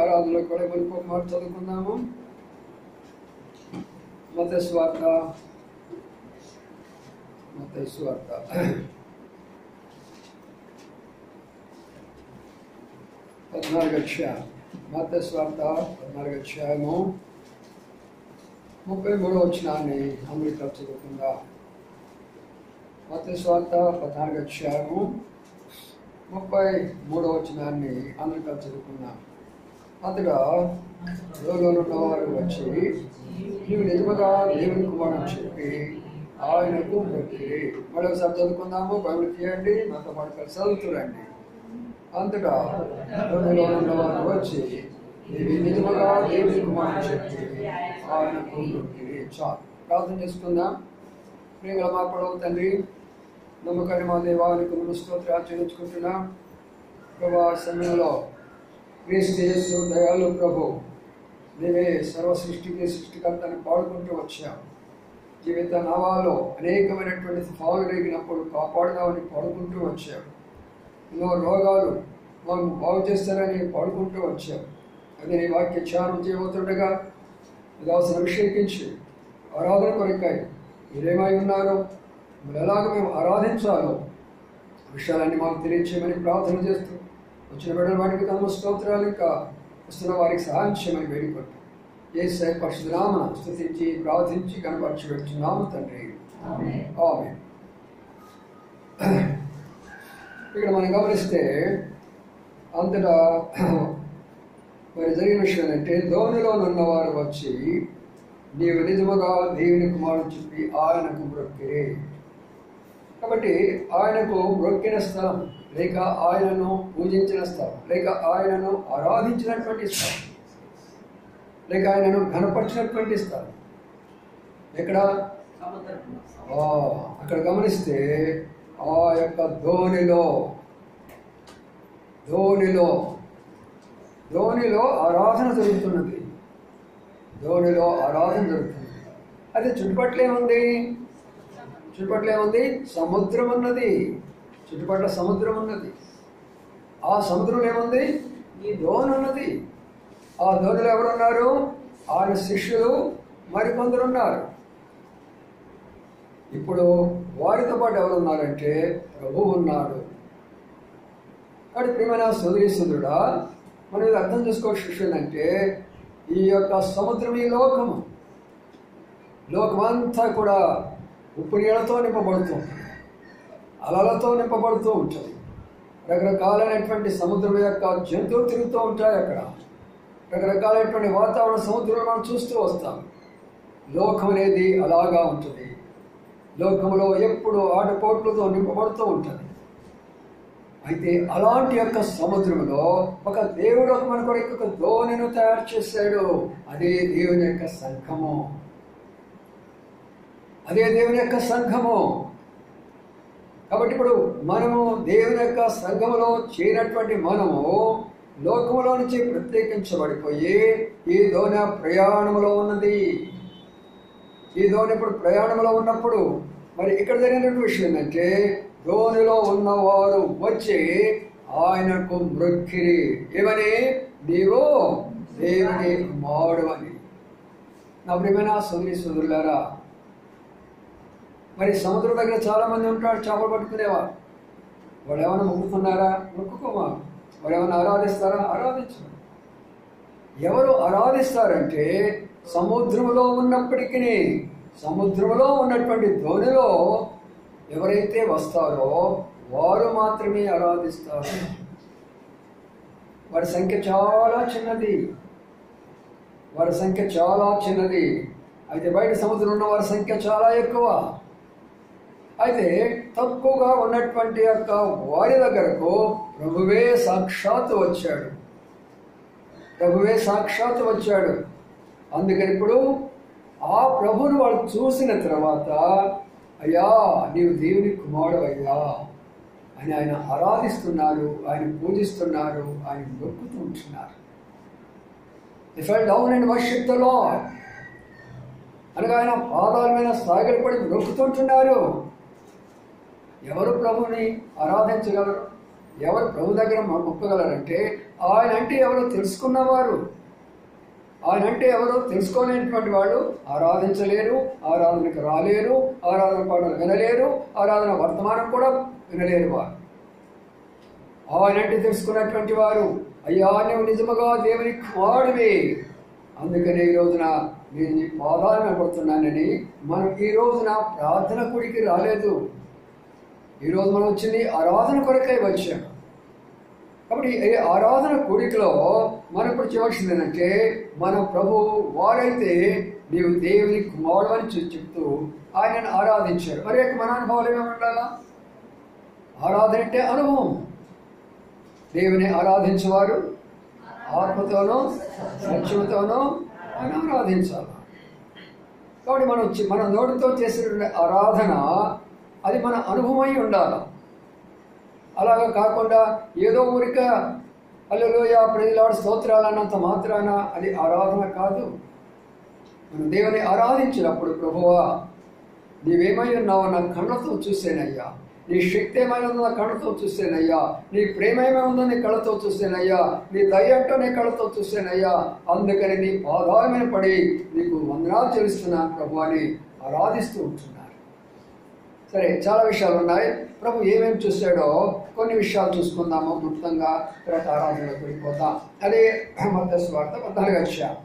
ఆరాధనలో కూడా మనకు మాట చదువుకుందాము. మత్తయి సువార్త 14వ అధ్యాయం. మత్తయి సువార్త 14వ అధ్యాయము 33వ వచనాన్ని అందరికీ చదువుకుందాం. మత్తయి సువార్త 14వ అధ్యాయము 33వ వచనాన్ని అందరికీ చదువుకుందాం. అంతగా ఉన్నవారు వచ్చి నీవు నిజముగా దేవుని కుమారుడు చెప్పి ఆయనకు మొక్కిరి. మరొకసారి చదువుకుందాము. బైబిల్ తీయండి, నాతో పాటు కలిసి చదువుతురండి. అంతగా ఉన్నవారు వచ్చి నీవు నిజముగా దేవుని కుమారుడు చెప్పి ఆయనకు మొక్కిరి. చాలు, ప్రార్థన చేసుకుందాం. ప్రియగల మా పొడవు తండ్రి, నమ్మకాన్ని మా దేవానికి ముందు స్తోత్రాలు చెల్లించుకుంటున్నాం. ప్రభా సమయంలో క్రీస్తు యేసు దయాళు ప్రభు, నీవే సర్వ సృష్టికి సృష్టికర్తని పాడుకుంటూ వచ్చాం. జీవిత నావాలో అనేకమైనటువంటి తుఫాను రేగినప్పుడు కాపాడుదామని పాడుకుంటూ వచ్చాం. ఎన్నో రోగాలు మనం బాగు చేస్తారని పాడుకుంటూ వచ్చాం. అదే నీ వాక్య ధ్యానం చేయబోతుండగా దాసును అభిషేకించి ఆరాధన కొరకాయి మీరేమై ఉన్నారో, మరి ఎలాగ మేము ఆరాధించాలో విషయాలన్నీ మాకు తెలియచేయమని ప్రార్థన చేస్తూ వచ్చిన బిడ్డల వాటికి తమ స్తోత్రాలు ఇంకా వస్తున్న వారికి సహాయం చేయమని వేడుకుంటాం. యేసు పరిశుద్ధ నామమున స్తుతించి ప్రార్థించి కనపరచి పెడుతున్నాము తండ్రి, ఆమేన్. ఇక్కడ మనం గమనిస్తే అంతటా మరి జరిగిన విషయం ఏంటంటే, ధోనిలోనున్నవారు వచ్చి నీవు నిజముగా దేవుని కుమారుడు చెప్పి ఆయనకు మొక్కిరి. కాబట్టి ఆయనకు మొక్కిన స్థలం, లేక ఆయనను పూజించిన స్థలం, లేక ఆయనను ఆరాధించినటువంటి స్థలం, లేక ఆయనను ఘనపరిచినటువంటి స్థలం ఎక్కడ? అక్కడ గమనిస్తే ఆ యొక్క ధోనిలో ఆరాధన జరుగుతున్నది. ధోనిలో ఆరాధన జరుగుతుంది. అదే చుట్టుపట్ల ఏముంది? సముద్రం ఉన్నది. చుట్టుపట్ల సముద్రం ఉన్నది. ఆ సముద్రంలో ఏముంది? ఈ ధోని ఉన్నది. ఆ ధోనిలో ఎవరున్నారు? ఆయన శిష్యులు మరికొందరు ఉన్నారు. ఇప్పుడు వారితో పాటు ఎవరున్నారంటే ప్రభువు ఉన్నాడు. కాబట్టి ప్రియమైన సోదరీ సోదరుడా, మనం ఇది అర్థం చేసుకోవాల్సిన విషయం ఏంటంటే ఈ యొక్క సముద్రం ఈ లోకమంతా కూడా ఉప్పు నీళ్ళతో నింపబడుతూ ఉంటుంది, అలలతో నింపబడుతూ ఉంటుంది. రకరకాలైనటువంటి సముద్రం యొక్క జంతువులు తిరుగుతూ ఉంటాయి. అక్కడ రకరకాలైనటువంటి వాతావరణ సముద్రంలో మనం చూస్తూ వస్తాం. లోకం అనేది అలాగా ఉంటుంది. లోకంలో ఎప్పుడు ఆటపోట్లతో నింపబడుతూ ఉంటుంది. అయితే అలాంటి యొక్క సముద్రంలో ఒక దేవుడు మన కొరకు ఒక దోణిని తయారు చేశాడు. అదే దేవుని యొక్క సంఘము. అదే దేవుని యొక్క సంఘము. కాబట్టి ఇప్పుడు మనము దేవుని యొక్క సంఘములో చేరినటువంటి మనము లోకములో నుంచి ప్రత్యేకించబడిపోయి ఈ దోణి ప్రయాణములో ఉన్నది. ఈ దోణి ఇప్పుడు ప్రయాణంలో ఉన్నప్పుడు మరి ఇక్కడ జరిగినటువంటి విషయం ఏంటంటే దోణిలో ఉన్నవారు వచ్చి ఆయనకు మ్రొక్కిరి. ఏమని? నీవు దేవుని కుమారుడు అని. నా ప్రియమైన సోదరులారా, మరి సముద్రం దగ్గర చాలా మంది ఉంటారు చేపలు పట్టుకునేవారు. వాళ్ళు ఏమైనా మొక్కుతున్నారా? మొక్కుకోమా. వారు ఏమైనా ఆరాధిస్తారా? ఆరాధించరు. ఎవరు ఆరాధిస్తారంటే సముద్రంలో ఉన్నప్పటికీ సముద్రంలో ఉన్నటువంటి దోణిలో ఎవరైతే వస్తారో వారు మాత్రమే ఆరాధిస్తారు. వారి సంఖ్య చాలా చిన్నది. అయితే బయట సముద్రంలో ఉన్న వారి సంఖ్య చాలా ఎక్కువ. అయితే తక్కువగా ఉన్నటువంటి యొక్క వారి దగ్గరకు ప్రభువే సాక్షాత్తు వచ్చాడు. అందుకని ఇప్పుడు ఆ ప్రభువును వాళ్ళు చూసిన తర్వాత అయ్యా నీవు దేవుని కుమారుడు అయ్యా అని ఆయన ఆరాధిస్తున్నారు, ఆయన పూజిస్తున్నారు, ఆయన మొక్కుతూ ఉంటున్నారు. They fell down and worshiped the Lord. అనగా ఆయన పాదాల మీద సాగిలపడి మొక్కుతుంటున్నారు. ఎవరు ప్రభుని ఆరాధించగలరు? ఎవరు ప్రభు దగ్గర మొక్కగలరంటే ఆయన అంటే ఎవరో తెలుసుకున్నవారు. ఆయన అంటే ఎవరో తెలుసుకోలేనటువంటి వాళ్ళు ఆరాధించలేరు, ఆరాధనకు రాలేరు, ఆరాధన పాటలు వినలేరు, ఆరాధన వర్తమానం కూడా వినలేరు. వారు ఆయన అంటే తెలుసుకున్నటువంటి వారు అయ్యా నువ్వు నిజముగా దేవుని కుమారుడివి, అందుకనే ఈ రోజున నేను నీ పాదాలు నిలబడుతున్నానని మనం ఈ రోజున ప్రార్థన కూడికి రాలేదు. ఈరోజు మనం వచ్చింది ఆరాధన కొరకై వచ్చాము. కాబట్టి ఈ ఆరాధన కూడికలో మనం ఇప్పుడు చేయవలసింది ఏంటంటే మన ప్రభు వారైతే నీవు దేవుని కుమారుడు అని చెప్తూ ఆయనను ఆరాధించారు. మరి మన అనుభవాలు ఏమేమి ఉండాలా? ఆరాధన అంటే అనుభవం. దేవుని ఆరాధించేవారు ఆత్మతోనూ సత్యంతోనూ ఆయన ఆరాధించాలి. కాబట్టి మన నోటితో చేసిన ఆరాధన అది మన అనుభవమై ఉండాలి. అలాగా కాకుండా ఏదో ఊరిక హల్లెలూయా ప్రైజ్లార్డ్ స్తోత్రాలు అన్నంత మాత్రాన అది ఆరాధన కాదు. మనం దేవుని ఆరాధించినప్పుడు ప్రభువా నీవేమై ఉన్నావో నా కళ్ళతో చూసేనయ్యా, నీ శక్తి ఏమైనా ఉందో నా కళ్ళతో చూసేనయ్యా, నీ ప్రేమ ఏమైనా ఉందో నీ కళ్ళతో చూసేనయ్యా, నీ దయ అంటూ నీ కళ్ళతో చూసేనయ్యా, అందుకని నీ పాదాల మీద పడి నీకు వందనాలు చెల్లిస్తున్నాను ప్రభు అని ఆరాధిస్తూ ఉంటున్నారు. సరే, చాలా విషయాలు ఉన్నాయి. ప్రభు ఏమేమి చూశాడో కొన్ని విషయాలు చూసుకుందాము క్లుప్తంగా, తర్వాత ఆరాధనలోకి వెళ్ళిపోతాం. అదే మత్తయి సువార్త 14వ అధ్యాయం.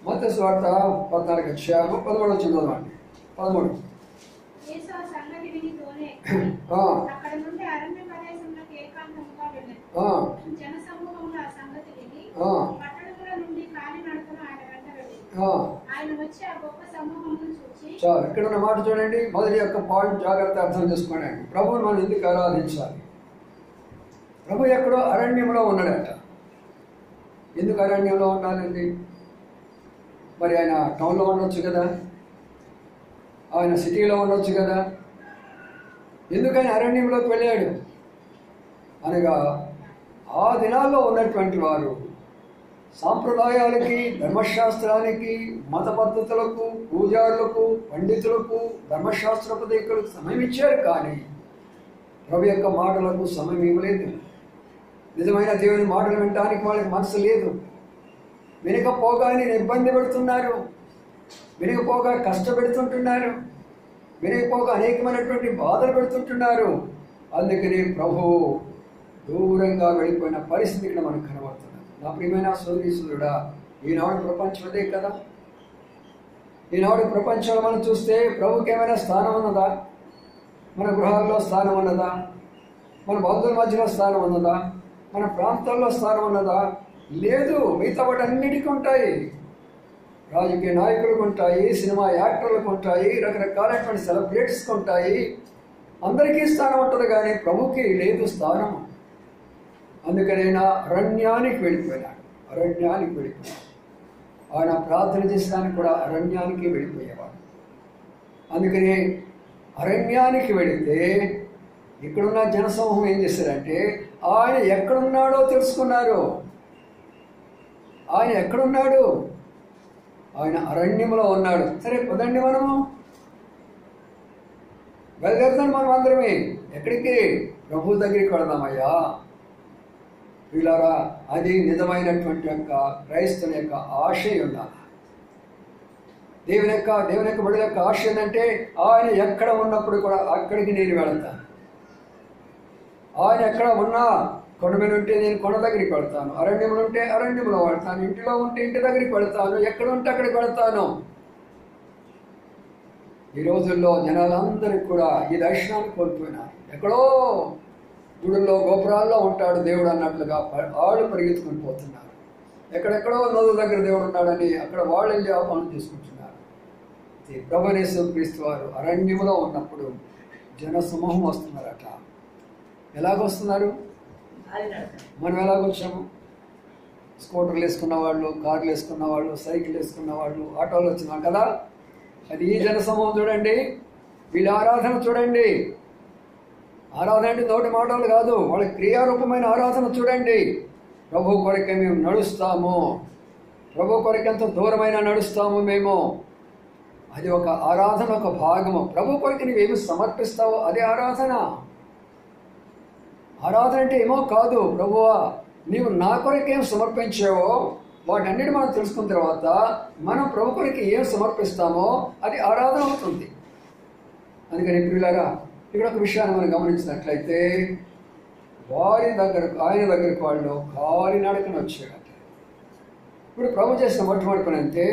మత్తయి సువార్త 14వ అధ్యాయం 13వ చదవండి. 13. చాలు, ఇక్కడ ఉన్న మాట చూడండి. మొదటి యొక్క పాయింట్ జాగ్రత్త అర్థం చేసుకోండి. ప్రభువుని మనం ఎందుకు ఆరాధించాలి? ప్రభు ఎక్కడో అరణ్యంలో ఉన్నాడట. ఎందుకు అరణ్యంలో ఉండాలండి? మరి ఆయన టౌన్లో ఉండొచ్చు కదా, ఆయన సిటీలో ఉండొచ్చు కదా. ఎందుకని అరణ్యంలోకి వెళ్ళాడు అనగా ఆ దినాల్లో ఉన్నటువంటి వారు సాంప్రదాయాలకి, ధర్మశాస్త్రానికి, మత పద్ధతులకు, పూజారులకు, పండితులకు, ధర్మశాస్త్రోపదేశకులకు సమయం ఇచ్చారు. కానీ ప్రభు యొక్క మాటలకు సమయం ఇవ్వలేదు. నిజమైన దేవుని మాటలు వినడానికి వాళ్ళకి మనసు లేదు. వినకపోగా నేను ఇబ్బంది పెడుతున్నారు, వినకపోగా కష్టపెడుతుంటున్నారు, వినకపోగా అనేకమైనటువంటి బాధలు పెడుతుంటున్నారు. అందుకని ప్రభు దూరంగా వెళ్ళిపోయిన పరిస్థితి ఇక్కడ మనకు కనబడుతుంది. నా ప్రియమైన సోదరీశ్వరుడా, ఈనాడు ప్రపంచం అదే కదా. ఈనాడు ప్రపంచంలో మనం చూస్తే ప్రభుకి ఏమైనా స్థానం ఉన్నదా? మన గృహాల్లో స్థానం ఉన్నదా? మన బంధువుల మధ్యలో స్థానం ఉన్నదా? మన ప్రాంతాల్లో స్థానం ఉన్నదా? లేదు. మిగతా వాటి అన్నిటికీ ఉంటాయి. రాజకీయ నాయకులకు ఉంటాయి, సినిమా యాక్టర్లకు ఉంటాయి, రకరకాలైనటువంటి సెలబ్రిటీస్కి ఉంటాయి. అందరికీ స్థానం ఉంటుంది, కానీ ప్రభుకి లేదు స్థానం. అందుకని ఆయన అరణ్యానికి వెళ్ళిపోయినాడు. ఆయన ప్రార్థన చేసడానికి కూడా అరణ్యానికి వెళ్ళిపోయేవాడు. అందుకని అరణ్యానికి వెళితే ఇక్కడున్న జనసమూహం ఏం చేశారంటే ఆయన ఎక్కడున్నాడో తెలుసుకున్నారు. ఆయన ఎక్కడున్నాడు? ఆయన అరణ్యంలో ఉన్నాడు. సరే, పదండి మనము బయలుదేరుతాం. మనం అందరమే ఎక్కడికి? ప్రభు దగ్గరికి వెళదామయ్యా. వీళ్ళారా, అది నిజమైనటువంటి యొక్క క్రైస్తవుని యొక్క ఆశయం ఉండాలి. దేవుని యొక్క బిడ్డల యొక్క ఆశ ఏంటంటే ఆయన ఎక్కడ ఉన్నప్పుడు కూడా అక్కడికి నేను వెళతాను. ఆయన ఎక్కడ ఉన్నా, కొండ మీద ఉంటే నేను కొండ దగ్గరికి వెళ్తాను, అరణ్యంలో ఉంటే అరణ్యంలో వెళ్తాను, ఇంటిలో ఉంటే ఇంటి దగ్గరికి వెళ్తాను, ఎక్కడ ఉంటే అక్కడికి వెళ్తాను. ఈ రోజుల్లో జనాలందరికీ కూడా ఈ దర్శనాన్ని కోల్పోయినారు. ఎక్కడో గుడుల్లో గోపురాల్లో ఉంటాడు దేవుడు అన్నట్లుగా వాళ్ళు పరిగెత్తుకుని పోతున్నారు. ఎక్కడెక్కడో నదుల దగ్గర దేవుడు ఉన్నాడని అక్కడ వాళ్ళు వెళ్ళి ఆ పనులు చేసుకుంటున్నారు. ప్రభువైన యేసుక్రీస్తు వారు అరణ్యంలో ఉన్నప్పుడు జన సమూహం వస్తున్నారట. ఎలాగొస్తున్నారు? మనం ఎలాగొచ్చాము? స్కూటర్లు వేసుకున్న వాళ్ళు, కార్లు వేసుకున్న వాళ్ళు, సైకిల్ వేసుకున్న వాళ్ళు, ఆటోలు వచ్చినాం కదా. అది ఈ జన సమూహం చూడండి. వీళ్ళ ఆరాధన చూడండి. ఆరాధన అంటే నోటి మాటలు కాదు, వాళ్ళ క్రియారూపమైన ఆరాధన చూడండి. ప్రభు కొరకే మేము నడుస్తాము, ప్రభు కొరకు ఎంత దూరమైనా నడుస్తాము మేము. అది ఒక ఆరాధన, ఒక భాగము. ప్రభు కొరకు నీవేమి సమర్పిస్తావో అదే ఆరాధన. ఆరాధన అంటే ఏమో కాదు, ప్రభువా నీవు నా కొరకేం సమర్పించావో వాటన్నిటి మనం తెలుసుకున్న తర్వాత మనం ప్రభు కొరకు ఏం సమర్పిస్తామో అది ఆరాధన అవుతుంది. అందుకని ప్రియులారా, ఇక్కడ ఒక విషయాన్ని మనం గమనించినట్లయితే ఆయన దగ్గరకు వాళ్ళు కాలినడకన వచ్చాడట. ఇప్పుడు ప్రభు చేసిన మొట్టమొదటి పని అంటే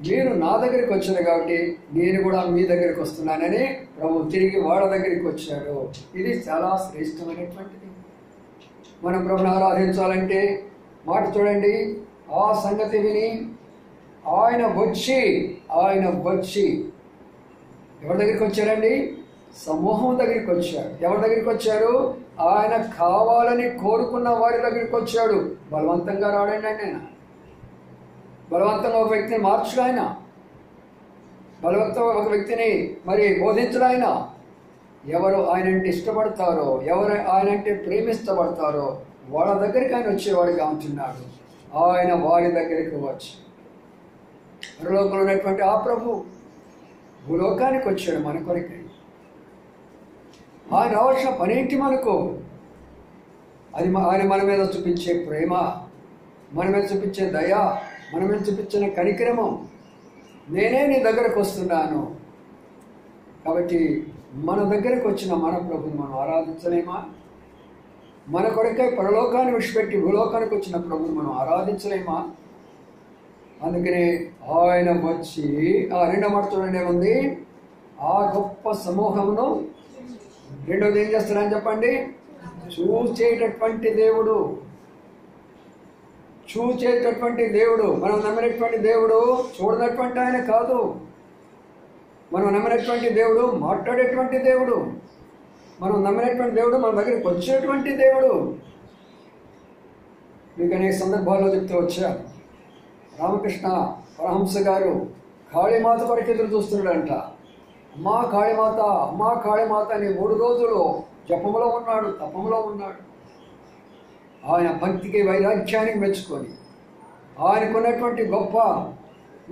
మీరు నా దగ్గరికి వచ్చారు కాబట్టి నేను కూడా మీ దగ్గరికి వస్తున్నానని ప్రభు తిరిగి వాళ్ళ దగ్గరికి వచ్చాడు. ఇది చాలా శ్రేష్టమైనటువంటిది. మనం ప్రభుని ఆరాధించాలంటే మాట చూడండి, ఆ సంగతి విని ఆయన వచ్చి ఎవరి దగ్గరికి వచ్చారండి? సమూహం దగ్గరికి వచ్చాడు. ఎవరి దగ్గరికి వచ్చారు? ఆయన కావాలని కోరుకున్న వారి దగ్గరికి వచ్చాడు. బలవంతంగా రాడండి ఆయన. బలవంతంగా ఒక వ్యక్తిని మార్చడు ఆయన. బలవంతంగా ఒక వ్యక్తిని మరి బోధించడు ఆయన. ఎవరు ఆయనంటే ఇష్టపడతారో, ఎవరు ఆయనంటే ప్రేమిస్తపడతారో వాళ్ళ దగ్గరికి ఆయన వచ్చేవాడిగా ఉంటున్నాడు. ఆయన వారి దగ్గరికి వచ్చి పరలోకంలో ఉన్నటువంటి ఆ ప్రభు భూలోకానికి వచ్చాడు మన కొరకై. ఆయన రావాల్సిన పనేంటి మనకు? అది ఆయన మన మీద చూపించే ప్రేమ, మన మీద చూపించే దయ, మన మీద చూపించిన కనికరమం. నేనే నీ దగ్గరకు వస్తున్నాను కాబట్టి మన దగ్గరకు వచ్చిన మన ప్రభుని మనం ఆరాధించలేమా? మన కొరకై పరలోకాన్ని విడిచిపెట్టి భూలోకానికి వచ్చిన ప్రభుని మనం ఆరాధించలేమా? అందుకనే ఆయన వచ్చి రెండో మాట చూడండి ఏముంది? ఆ గొప్ప సమూహమును రెండోది ఏం చేస్తారని చెప్పండి? చూచేటటువంటి దేవుడు. చూచేటటువంటి దేవుడు. మనం నమ్మినటువంటి దేవుడు చూడనటువంటి ఆయన కాదు. మనం నమ్మినటువంటి దేవుడు మాట్లాడేటువంటి దేవుడు. మనం నమ్మినటువంటి దేవుడు మన దగ్గరికి వచ్చేటువంటి దేవుడు. మీకు అనేక సందర్భాల్లో చెప్తూ వచ్చా. రామకృష్ణ పరహంస గారు కాళీమాత కొరకు ఎదురు చూస్తున్నాడంట. అమ్మా కాళీమాత, అమ్మా కాళీమాత అని 3 రోజులు జపములో ఉన్నాడు, తపములో ఉన్నాడు. ఆయన భక్తికి వైరాగ్యానికి మెచ్చుకొని ఆయనకున్నటువంటి గొప్ప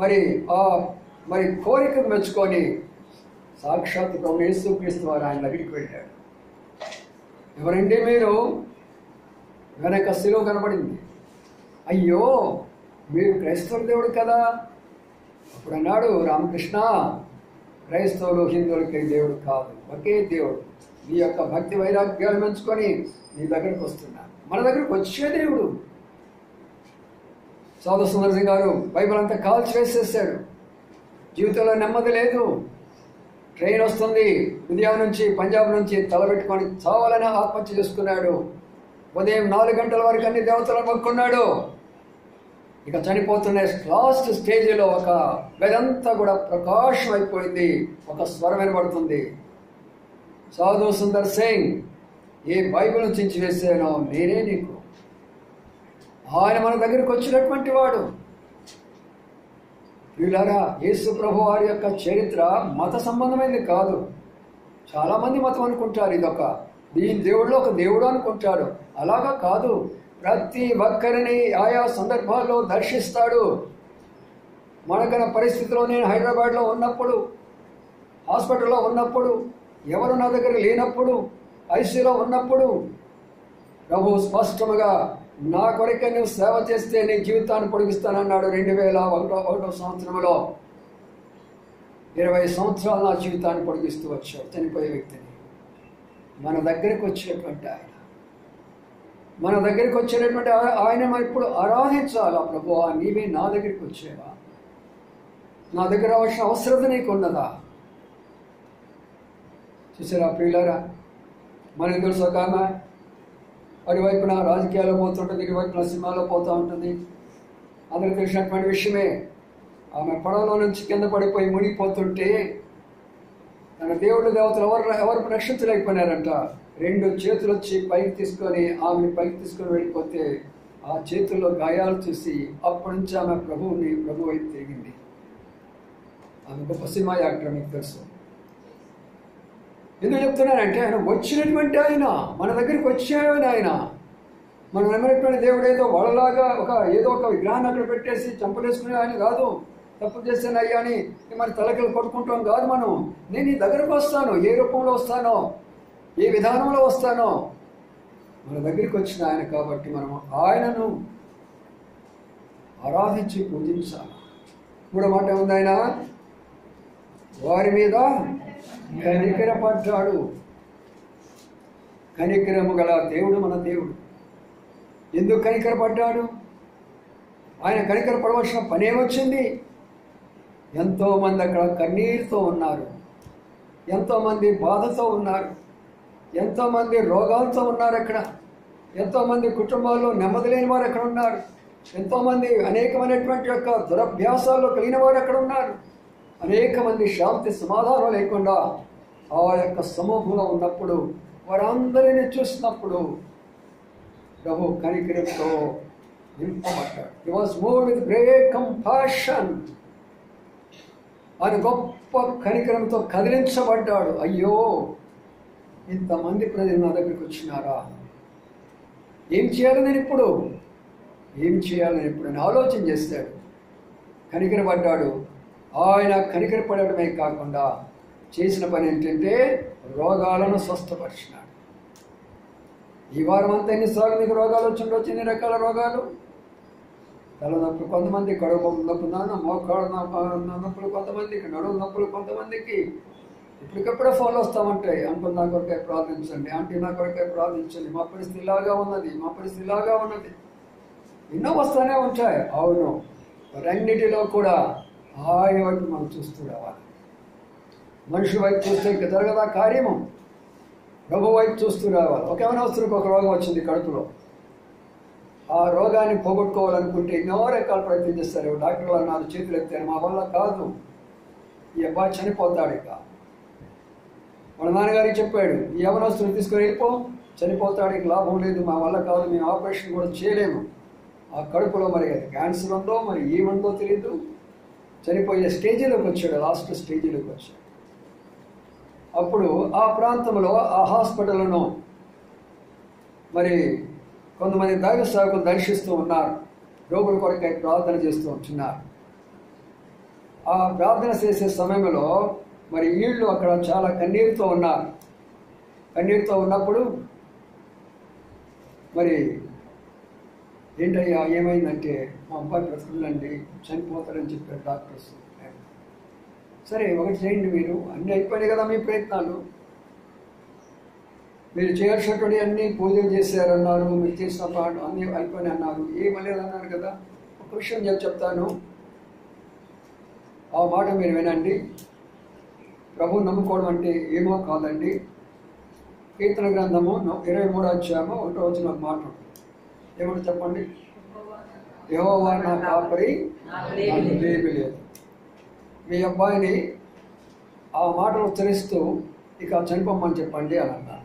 మరి కోరికకు మెచ్చుకొని సాక్షాత్ ప్రభు యేసుక్రీస్తు వారు ఆయన దగ్గరికి వెళ్ళాడు. ఎవరండి మీరు? వెనక శిలువ కనబడింది. అయ్యో మీరు క్రైస్తవుల దేవుడు కదా. అప్పుడు అన్నాడు రామకృష్ణ, క్రైస్తవులు హిందువులకి దేవుడు కాదు, ఒకే దేవుడు. నీ యొక్క భక్తి వైరాగ్యాలు మెచ్చుకొని నీ దగ్గరికి వస్తున్నాను. మన దగ్గరకు వచ్చే దేవుడు. సాధు సుందర్ సింగ్ గారు బైబిల్ అంతా కాల్చి వేసేసాడు. జీవితంలో నెమ్మది లేదు. ట్రైన్ వస్తుంది ఉదయం నుంచి, పంజాబ్ నుంచి, తలబెట్టుకొని చావాలని ఆత్మహత్య చేసుకున్నాడు. ఉదయం 4 గంటల వరకు అన్ని దేవతలను మొక్కున్నాడు. ఇక చనిపోతున్న లాస్ట్ స్టేజ్లో ఒక గదంతా కూడా ప్రకాశం అయిపోయింది. ఒక స్వరం వినబడుతుంది, సాధు సుందర్ సింగ్, ఏ బైబిల్ చించి వేసానో నేనే నీకు. ఆయన మన దగ్గరికి వచ్చినటువంటి వాడు. వీళ్ళారా, యేసు ప్రభు వారి యొక్క చరిత్ర మత సంబంధమైనది కాదు. చాలామంది మతం అనుకుంటారు, దీని దేవుడిలో ఒక దేవుడు అనుకుంటారు. అలాగా కాదు. ప్రతి ఒక్కరిని ఆయా సందర్భాల్లో దర్శిస్తాడు. మనకన్న పరిస్థితిలో నేను హైదరాబాద్లో ఉన్నప్పుడు, హాస్పిటల్లో ఉన్నప్పుడు, ఎవరు నా దగ్గర లేనప్పుడు, ఐసీలో ఉన్నప్పుడు ప్రభు స్పష్టముగా నా కొరకే నువ్వు సేవ చేస్తే నీ జీవితాన్ని పొడిగిస్తానన్నాడు. 2001 సంవత్సరంలో 20 సంవత్సరాలు నా జీవితాన్ని పొడిగిస్తూ వచ్చాడు చనిపోయే వ్యక్తిని. మన దగ్గరికి వచ్చినటువంటి ఆయన మనం ఇప్పుడు ఆరాధించాలా? ప్రభు, నీవే నా దగ్గరికి వచ్చేవా? నా దగ్గర రావాల్సిన అవసరత నీకు ఉన్నదా? చూసారా ప్రియులారా, మనకు తెలుసు ఒక ఆమె అటువైపున రాజకీయాల్లో పోతుంటుంది, ఇటువైపున సినిమాలో పోతూ ఉంటుంది. అందరికి తెలిసినటువంటి విషయమే. ఆమె పడవలో నుంచి కింద పడిపోయి మునిగిపోతుంటే తన దేవుడు దేవతలు ఎవరు రక్షించలేకపోయినారంట. 2 చేతులు వచ్చి పైకి తీసుకొని ఆమెను పైకి తీసుకొని వెళ్ళిపోతే ఆ చేతుల్లో గాయాలు చూసి అప్పటి నుంచి ఆమె ప్రభు వైపు తిరిగింది. ఆమె గొప్ప సినిమా యాక్టర్, మీకు తెలుసు. ఎందుకు చెప్తున్నానంటే ఆయన వచ్చినటువంటి ఆయన, మన దగ్గరికి వచ్చేవాడు ఆయన. మనం నమ్మినటువంటి దేవుడు ఏదో వాళ్ళలాగా ఏదో ఒక విగ్రహాన్ని అక్కడ పెట్టేసి చంపలేసుకునే ఆయన కాదు. తప్పు చేశాను అయ్యా అని మన తలకలు కొట్టుకుంటాం కాదు. నేను నీ దగ్గరకు వస్తాను, ఏ రూపంలో వస్తానో, ఏ విధానంలో వస్తానో. మన దగ్గరికి వచ్చిన ఆయన కాబట్టి మనం ఆయనను ఆరాధించి పూజించాలి. 3వ మాట ఉంది, ఆయన వారి మీద కనికరపడ్డాడు. కనికరము గల దేవుడు మన దేవుడు. ఎందుకు కనికరపడ్డాడు? ఆయన కనికరపడవలసిన పని ఏమొచ్చింది? ఎంతోమంది అక్కడ కన్నీరుతో ఉన్నారు, ఎంతోమంది బాధతో ఉన్నారు, ఎంతోమంది రోగాలతో ఉన్నారు. అక్కడ ఎంతోమంది కుటుంబాల్లో నెమ్మది లేని వారు అక్కడ ఉన్నారు. ఎంతోమంది అనేకమైనటువంటి యొక్క దురభ్యాసాల్లో కలిగిన వారు అక్కడ ఉన్నారు. అనేక మంది శాంతి సమాధానం లేకుండా ఆ యొక్క సమూహంలో ఉన్నప్పుడు వారందరినీ చూసినప్పుడు ప్రభు కనికరంతో నింపబడ్డాడు. He was moved with great compassion. ఆయన గొప్ప కనికరంతో కదిలించబడ్డాడు. అయ్యో, ఇంతమంది ప్రజలు నా దగ్గరికి వచ్చినారా, ఏం చేయాలని ఇప్పుడు ఆలోచన చేస్తాడు. కనికరపడ్డాడు. ఆయన కనికరపడటమే కాకుండా చేసిన పని ఏంటంటే రోగాలను స్వస్థపరిచినాడు. ఈ వారం అంతా ఎన్నిసార్లు మీకు రోగాలు వచ్చిండొచ్చు, ఎన్ని రకాల రోగాలు. తలనొప్పులు కొంతమంది, కడుపు నొప్పి, మోకాళ్ళ నొప్పులు కొంతమందికి, నడుము నొప్పులు కొంతమందికి. ఇప్పటికప్పుడే ఫోన్లు వస్తామంటాయి, అంకుల్ నా కొరకే ప్రార్థించండి, ఆంటీ నా కొరకే ప్రార్థించండి, మా పరిస్థితి ఇలాగా ఉన్నది. ఎన్నో వస్తూనే ఉంటాయి. అవును, రెండింటిలో కూడా ఆయన వైపు మనం చూస్తూ రావాలి. మనుషుల వైపు చూస్తే ఇంకా జరగదా కార్యము. ప్రభు వైపు చూస్తూ రావాలి. ఒక అవసరం ఒక రోగం వచ్చింది కడుపులో. ఆ రోగాన్ని పోగొట్టుకోవాలనుకుంటే ఎన్నో రకాల ప్రయత్నం చేస్తారు. డాక్టర్లు అన్నారు, చేతులు ఎత్తారు, మా వల్ల కాదు, ఈ అబ్బాయి చనిపోతాడు. ఇక వాళ్ళ నాన్నగారికి చెప్పాడు, ఈ యవనస్తుని తీసుకొని వెళ్ళిపో, చనిపోతాడు, ఇక లాభం లేదు, మా వల్ల కాదు, మేము ఆపరేషన్ కూడా చేయలేము. ఆ కడుపులో మరి అది క్యాన్సర్ ఉందో మరి ఏముందో తెలియదు. చనిపోయే స్టేజీలోకి వచ్చాడు, లాస్ట్ స్టేజీలోకి వచ్చాడు. అప్పుడు ఆ ప్రాంతంలో ఆ హాస్పిటల్ను మరి కొంతమంది దైవ సేవకులు దర్శిస్తూ ఉన్నారు. రోగుల కొరకై ప్రార్థన చేస్తూ ఉంటున్నారు. ఆ ప్రార్థన చేసే సమయంలో మరి వీళ్ళు అక్కడ చాలా కన్నీరుతో ఉన్నారు. కన్నీరుతో ఉన్నప్పుడు మరి ఏంటయ్యా ఏమైందంటే, మా అబ్బాయి బ్రతుకులండి, చనిపోతారని చెప్పారు డాక్టర్స్. సరే ఒకటి చేయండి, మీరు అన్నీ అయిపోయినాయి కదా మీ ప్రయత్నాలు, మీరు చేయాల్సినటువంటి అన్ని పూజలు చేశారన్నారు, మీరు చేసిన అన్నీ అయిపోయి అన్నారు, ఏమలేదన్నారు కదా. ఒక విషయం చెప్తాను, ఆ మాట మీరు వినండి. ప్రభు నమ్ముకోవడం అంటే ఏమో కాదండి. కీర్తన గ్రంథము 23వ అధ్యాయము 1వ వచనం ఒక మాట ఉంటుంది. ఏమో చెప్పండి. యెహోవా నా కాపరి, నాకు లేమి లేదు. మీ అబ్బాయిని ఆ మాటలు ఉచ్చరిస్తూ ఇక చనిపోమని చెప్పండి అని అన్నారు.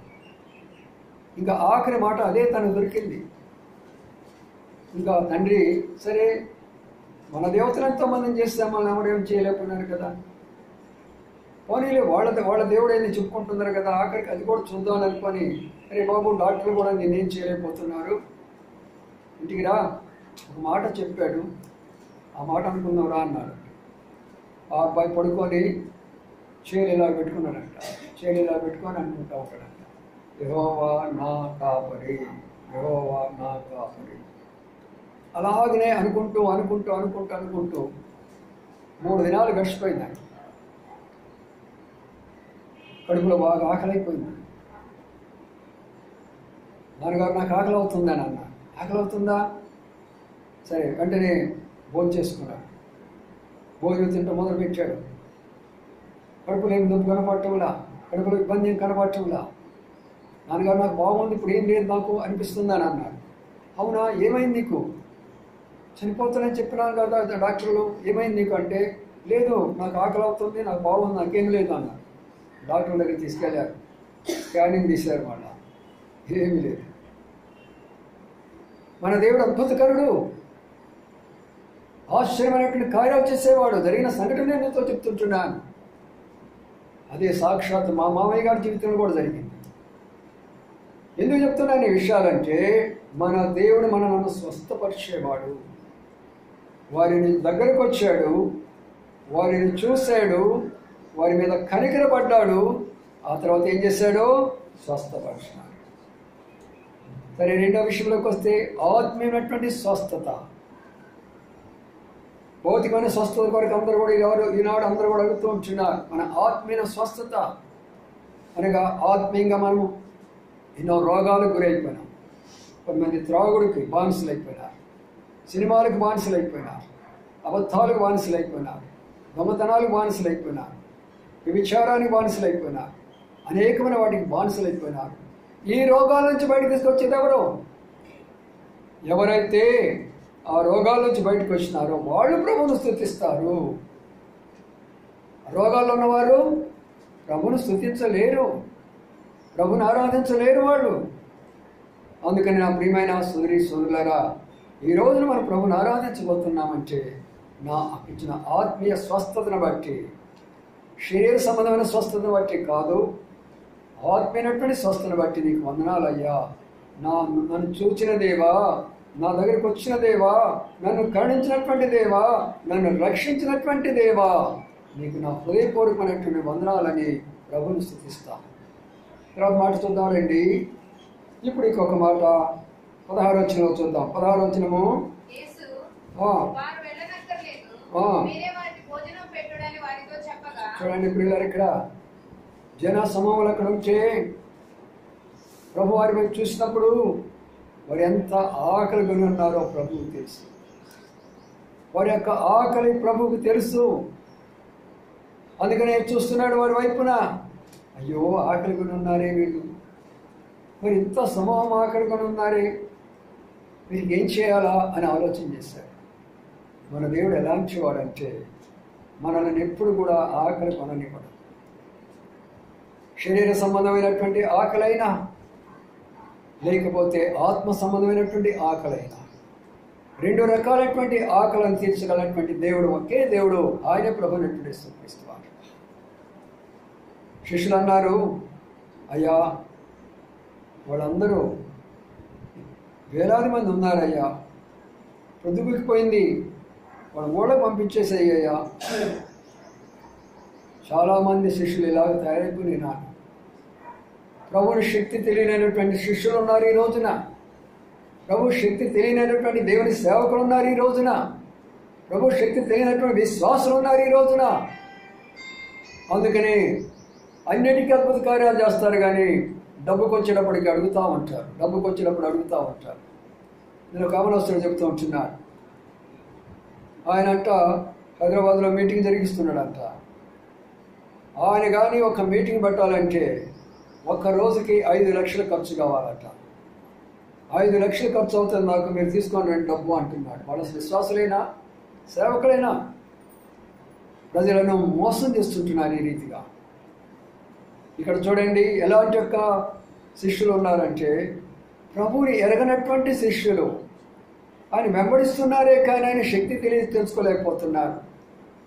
ఇంకా ఆఖరి మాట అదే తనకు దొరికింది. ఇంకా తండ్రి సరే మన దేవతలు ఎంతోమందిని చేస్తే మనం ఎవరేం చేయలేకపోయినారు కదా, పోనీలే వాళ్ళ దేవుడు ఏంది చెప్పుకుంటున్నారు కదా, ఆఖరికి అది కూడా చూద్దామని అనుకొని, అరే బాబు డాక్టర్లు కూడా నేనేం చేయలేకపోతున్నారు, ఇంటికి రా, ఒక మాట చెప్పాడు, ఆ మాట అనుకున్నావురా అన్నాడు. ఆ అబ్బాయి పడుకొని చేలు ఇలా పెట్టుకున్నాడంట. చేలు ఇలా పెట్టుకొని అనుకుంటా ఉంటాడంట, యెహోవా నా కాపరి, యెహోవా నా కాపరి. అలాగనే అనుకుంటూ 3 దినాలు గడిచిపోయిందండి. కడుపులో బాగా ఆకలి అయిపోయింది. నాన్నగారు నాకు ఆకలి అవుతుందని అన్న. ఆకలి అవుతుందా, సరే వెంటనే భోజనం చేసుకున్నాడు. భోజనం తింటూ మొదలుపెట్టాడు. కడుపులో ఏం నొప్పి కనపడటంలా, కడుపులో ఇబ్బంది ఏం కనపడటంలా. నాన్నగారు నాకు బాగుంది, ఇప్పుడు ఏం లేదు నాకు అనిపిస్తుందని అన్నాడు. అవునా, ఏమైంది నీకు? చనిపోతానని చెప్పినాను కదా డాక్టర్లు, ఏమైంది నీకు అంటే, లేదు నాకు ఆకలి అవుతుంది, నాకు బాగుంది, నాకేం లేదు అన్నాడు. డాక్టర్ దగ్గర తీసుకెళ్ళారు, స్కానింగ్ తీశారు, మళ్ళా ఏమీ లేదు. మన దేవుడు అద్భుతకరుడు, ఆశ్చర్యమైనటువంటి కార్యాలు చేసేవాడు. జరిగిన సంఘటన నేనుతో చెప్తుంటున్నాను. అదే సాక్షాత్ మా మామయ్య గారి జీవితంలో కూడా జరిగింది. ఎందుకు చెప్తున్నాను ఈ విషయాలంటే, మన దేవుడు మనల్ని స్వస్థపరిచేవాడు. వారిని దగ్గరకు వచ్చాడు, వారిని చూశాడు, వారి మీద కనికరపడ్డాడు, ఆ తర్వాత ఏం చేశాడు? స్వస్థపరిచాడు. సరే, రెండో విషయంలోకి వస్తే ఆత్మీయమైనటువంటి స్వస్థత. భౌతికమైన స్వస్థత కొరకు అందరూ కూడా ఈనాడు అందరూ కూడా అడుగుతూ ఉంటున్నారు. మన ఆత్మీయ స్వస్థత అనగా ఆత్మీయంగా మనము ఎన్నో రోగాలకు గురైపోయినాం. కొంతమంది త్రాగుడికి బానిసలు అయిపోయినారు, సినిమాలకు బానిసలు అయిపోయినారు, అబద్ధాలకు బానిసలు అయిపోయినారు, దొంగతనాలకు బానిసలు అయిపోయినారు, విచారానికి బానిసలు అయిపోయినారు, అనేకమైన వాటికి బానిసలు అయిపోయినారు. ఈ రోగాల నుంచి బయటకు తీసుకొచ్చేది ఎవరు? ఎవరైతే ఆ రోగాల నుంచి బయటకు వచ్చినారో వాళ్ళు ప్రభువును స్తుతిస్తారు. రోగాల్లో ఉన్నవారు ప్రభువును స్తుతించలేరు, ప్రభువును ఆరాధించలేరు వాళ్ళు. అందుకని నా ప్రియమైన సోదరులారా, ఈ రోజున మనం ప్రభువును ఆరాధించబోతున్నామంటే నాకు ఇచ్చిన ఆత్మీయ స్వస్థతను బట్టి, శరీర సంబంధమైన స్వస్థతను బట్టి కాదు, ఆత్మీయమైనటువంటి స్వస్థతను బట్టి నీకు వందనాలయ్యా. నన్ను చూచిన దేవా, నా దగ్గరికి వచ్చిన దేవా, నన్ను కరుణించినటువంటి దేవా, నన్ను రక్షించినటువంటి దేవా, నీకు నా హృదయపూర్వకమైనటువంటి వందనాలని ప్రభువును స్తుతిస్తాను. తర్వాత మాట చూద్దామండి. ఇప్పుడు ఇంకొక మాట 16వ వచనంలో చూద్దాం. 16వ వచనము, చూడండి పిల్లలు, ఇక్కడ జన సమూహాలు అక్కడ ఉంటే ప్రభు వారి వైపు చూసినప్పుడు వారు ఎంత ఆకలి కొని ఉన్నారో ప్రభువుకు తెలుసు. వారి యొక్క ఆకలి ప్రభువుకు తెలుసు. అందుకనే చూస్తున్నాడు వారి వైపున, అయ్యో ఆకలి కొని ఉన్నారే వీళ్ళు, మరి ఇంత సమూహం ఆకలి కొని ఉన్నారే, వీరికి ఏం చేయాలా అని ఆలోచన చేశాడు. మన దేవుడు ఎలాంటి వాడంటే మనల్ని ఎప్పుడు కూడా ఆకలి కొననివ్వడు. శరీర సంబంధమైనటువంటి ఆకలైనా, లేకపోతే ఆత్మ సంబంధమైనటువంటి ఆకలైనా, 2 రకాలైనటువంటి ఆకలిని తీర్చగలటువంటి దేవుడు ఒకే దేవుడు, ఆయన ప్రభువునటువంటి యేసుక్రీస్తు. శిష్యులు అన్నారు, అయ్యా వాళ్ళందరూ వేలాది మంది ఉన్నారయ్యా, పొద్దుగుకిపోయింది, వాళ్ళ ఊళ్ళకి పంపించేసేయ్యా. చాలామంది శిష్యులు ఇలాగ తయారైపోయినారు. ప్రభువుని శక్తి తెలియనటువంటి శిష్యులు ఉన్నారు ఈ రోజున. ప్రభు శక్తి తెలియనటువంటి దేవుని సేవకులు ఉన్నారు ఈ రోజున. ప్రభు శక్తి తెలియనటువంటి విశ్వాసులు ఉన్నారు ఈ రోజున. అందుకని అన్నిటికీ అద్భుత కార్యాలు చేస్తారు, కానీ డబ్బుకు వచ్చేటప్పటికి అడుగుతూ ఉంటారు. నేను కామనస్తుడు చెప్తూ ఉంటున్నాడు. ఆయనంట హైదరాబాద్లో మీటింగ్ జరిగిస్తున్నాడంట. ఆయన కానీ ఒక మీటింగ్ పెట్టాలంటే ఒక్క రోజుకి 5 లక్షలు ఖర్చు కావాలట. 5 లక్షలు ఖర్చు అవుతుంది, నాకు మీరు తీసుకొని రండి డబ్బు అంటున్నాడు. వాళ్ళ విశ్వాసులైనా సేవకులైనా ప్రజలను మోసం చేస్తుంటున్నారు ఈ రీతిగా. ఇక్కడ చూడండి ఎలాంటి యొక్క శిష్యులు ఉన్నారంటే ప్రభువుని ఎరగనటువంటి శిష్యులు. ఆయన వెంబడిస్తున్నారే కానీ ఆయన శక్తి తెలుసుకోలేకపోతున్నారు.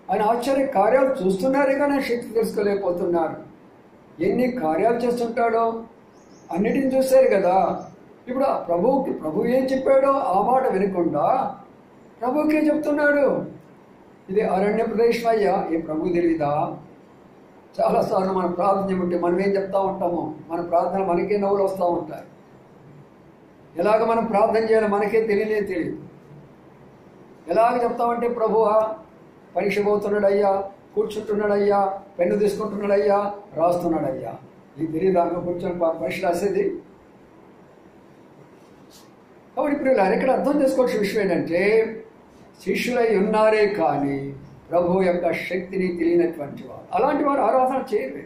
ఆయన ఆశ్చర్య కార్యాలు చూస్తున్నారే కానీ ఆయన శక్తి తెలుసుకోలేకపోతున్నారు. ఎన్ని కార్యాలు చేస్తుంటాడో అన్నిటిని చూశారు కదా. ఇప్పుడు ప్రభు ఏం చెప్పాడో ఆ మాట వినకుండా ప్రభువుకే చెప్తున్నాడు. ఇది అరణ్య ప్రదేశం అయ్యా, ఏ ప్రభు తెలియదా? చాలాసార్లు మనం ప్రార్థన చేయమంటే మనం ఏం చెప్తా ఉంటామో మన ప్రార్థన మనకే నవ్వులు వస్తూ ఉంటాయి. ఎలాగ మనం ప్రార్థన చేయాలో మనకే తెలియదు. ఎలాగ చెప్తామంటే ప్రభువా పరీక్ష పోతున్నాడయ్యా, కూర్చుంటున్నాడయ్యా, పెన్ను తీసుకుంటున్నాడయ్యా, రాస్తున్నాడయ్యా. నీకు తెలియదు దాంట్లో కూర్చొని పరీక్ష రాసేది. కాబట్టి ఇప్పుడు ఇలా ఇక్కడ అర్థం చేసుకోవాల్సిన విషయం ఏంటంటే శిష్యులై ఉన్నారే కానీ ప్రభు యొక్క శక్తిని తెలియనటువంటి వారు. అలాంటి వారు ఆరాధన చేయరు.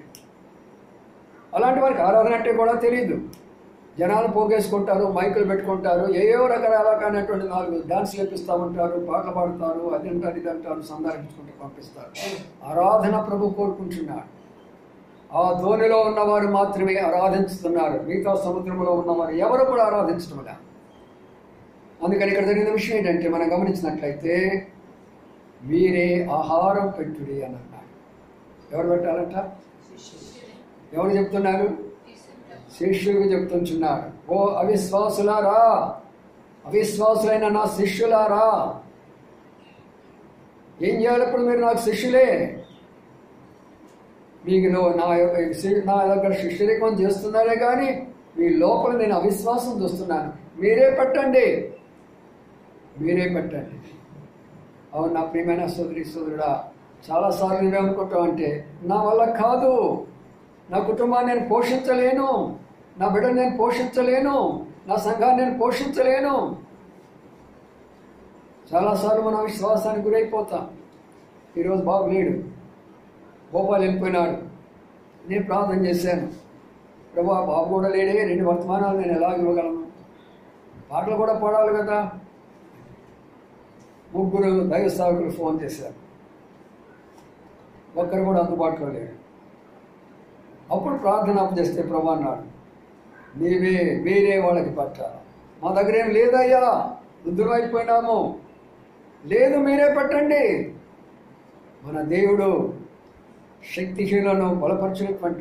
అలాంటి వారికి ఆరాధన అంటే కూడా తెలియదు. జనాలు పోగేసుకుంటారు, మైకులు పెట్టుకుంటారు, ఏయో రకరకాలైనటువంటి 4 డాన్సులు వేపిస్తూ ఉంటారు, పాటలు పాడతారు, అది అంటారు ఇది అంటారు, సందర్భించుకుంటూ పంపిస్తారు. ఆరాధన ప్రభు కోరుకుంటున్నాడు. ఆ ధోనిలో ఉన్నవారు మాత్రమే ఆరాధించుతున్నారు. మిగతా సముద్రంలో ఉన్నవారు ఎవరు కూడా ఆరాధించడం లేదు. అందుకని ఇక్కడ జరిగిన విషయం ఏంటంటే మనం గమనించినట్లయితే మీరే ఆహారం పెట్టుడి అని అన్నారు. ఎవరు పెట్టాలంట? ఎవరు చెప్తున్నారు? శిష్యులకు చెప్తుంటున్నారు. ఓ అవిశ్వాసులారా, అవిశ్వాసులైన నా శిష్యులారా, ఏం చేయాలి? ఇప్పుడు మీరు నాకు శిష్యులే. మీకు నా దగ్గర శిష్యరికం చేస్తున్నారే కానీ మీ లోపల నేను అవిశ్వాసం చూస్తున్నాను. మీరే పెట్టండి. అవును నా ప్రియమైన సోదరుడా, చాలాసార్లు నువ్వేమనుకుంటావంటే నా వల్ల కాదు, నా కుటుంబాన్ని నేను పోషించలేను, నా బిడ్డను నేను పోషించలేను, నా సంఘాన్ని నేను పోషించలేను. చాలాసార్లు మనం విశ్వాసానికి గురైపోతాం. ఈరోజు బాబు లేడు, భోపాల్ వెళ్ళిపోయినాడు. నేను ప్రార్థన చేశాను, ప్రభా బాబు కూడా లేడే, 2 వర్తమానాలు నేను ఎలా ఇవ్వగలను? పాటలు కూడా పాడాలి కదా. 3 దైవ సేవకులు ఫోన్ చేశారు, ఒక్కరు కూడా అందుబాటులో లేడు. అప్పుడు ప్రార్థన చేస్తే ప్రభు అన్నాడు, మీరే వాళ్ళకి పట్టాలి. మా దగ్గర ఏం లేదయ్యా, వృద్ధులు అయిపోయినాము. లేదు, మీరే పెట్టండి. మన దేవుడు శక్తిహీనులను బలపరిచినటువంటి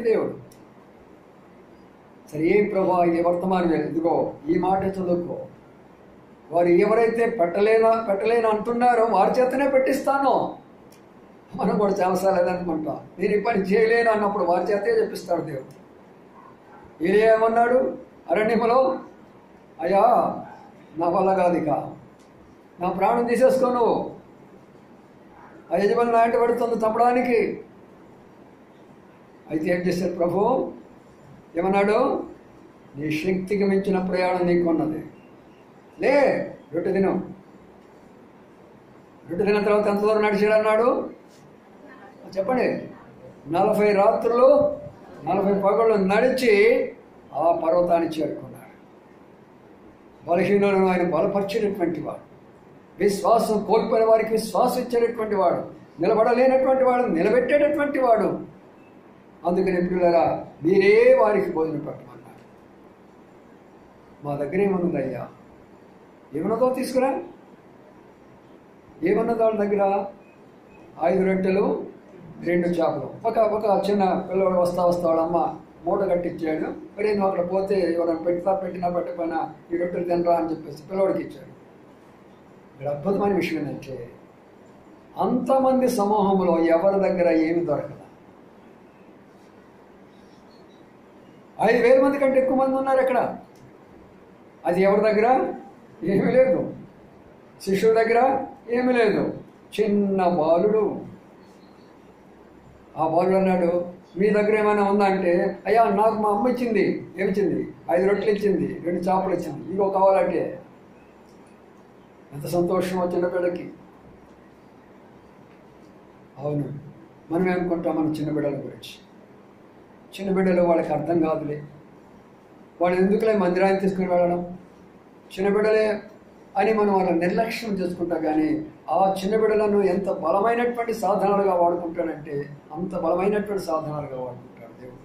దేవుడు. సరే ఏం ప్రభా ఈ వర్తమానం ఇదిగో ఈ మాట చదువుకో. వారు ఎవరైతే పెట్టలేను అంటున్నారో వారి చేతనే పెట్టిస్తాను. మనం కూడా చాలాసార్లు నేను ఈ పని చేయలేను అన్నప్పుడు వారి చేతే చెప్పిస్తాడు దేవుడు. ఏమన్నాడు అరణ్యములో? అయ్యా నా వల్ల కాదు, ఇక నా ప్రాణం తీసేసుకోను. ఆ యజమాని నా ఇంట పడుతుంది చంపడానికి. అయితే ఏం చేశాడు ప్రభు? ఏమన్నాడు? నీ శక్తికి మించిన ప్రయాణం నీకున్నది. లే, రొట్టె తినం. రొట్టె తిన్న తర్వాత ఎంత దూరం నడిచాడు అన్నాడు? చెప్పండి. 40 రాత్రులు 40 పగళ్ళు నడిచి ఆ పర్వతాన్ని చేరుకున్నాడు. బలహీనులను ఆయన బలపరిచేటటువంటి వాడు, విశ్వాసం కోల్పోయిన వారికి విశ్వాసం ఇచ్చేటటువంటి వాడు, నిలబడలేనటువంటి వాడు నిలబెట్టేటటువంటి వాడు. అందుకని పిల్లరా మీరే వారికి భోజనం పెట్టమన్నారు. మా దగ్గర ఏమన్నదయ్యా? ఏమన్నదో తీసుకురా. ఏమన్నది వాళ్ళ దగ్గర? 5 రొట్టెలు 2 చేపలు. ఒక చిన్న పిల్లవాడు వస్తాడు, అమ్మ మూట కట్టించాడు. మరి నువ్వు అక్కడ పోతే ఎవరైనా పెట్టినా పెట్టకపోయినా ఈ రొట్టెలు తినరా అని చెప్పేసి పిల్లవాడికి ఇచ్చాడు. ఇక్కడ అద్భుతమైన విషయం ఏంటంటే అంతమంది సమూహంలో ఎవరి దగ్గర ఏమి దొరకదు. 5,000 మంది కంటే ఎక్కువ మంది ఉన్నారు అక్కడ. అది ఎవరి దగ్గర? ఏమీ లేదు. శిష్యుల దగ్గర ఏమీ లేదు. చిన్న బాలుడు. ఆ బాలుడు అన్నాడు, మీ దగ్గర ఏమైనా ఉందా అంటే, అయ్యా నాకు మా అమ్మ ఇచ్చింది, ఏమిచ్చింది, 5 రొట్టెలు ఇచ్చింది, 2 చేపలు ఇచ్చింది, ఇంకో కావాలంటే ఎంత సంతోషమో చిన్న బిడ్డకి. అవును, మనం ఏమనుకుంటాం మన చిన్న బిడ్డల గురించి? చిన్న బిడ్డలు వాళ్ళకి అర్థం కాదులే, వాళ్ళు ఎందుకులే మందిరాన్ని తీసుకుని వెళ్ళడం, చిన్న బిడ్డలే అని మనం వాళ్ళని నిర్లక్ష్యం చేసుకుంటాం. కానీ ఆ చిన్న బిడ్డలను ఎంత బలమైనటువంటి సాధనాలుగా వాడుకుంటాడంటే అంత బలమైనటువంటి సాధనాలుగా వాడుకుంటాడు దేవుడు.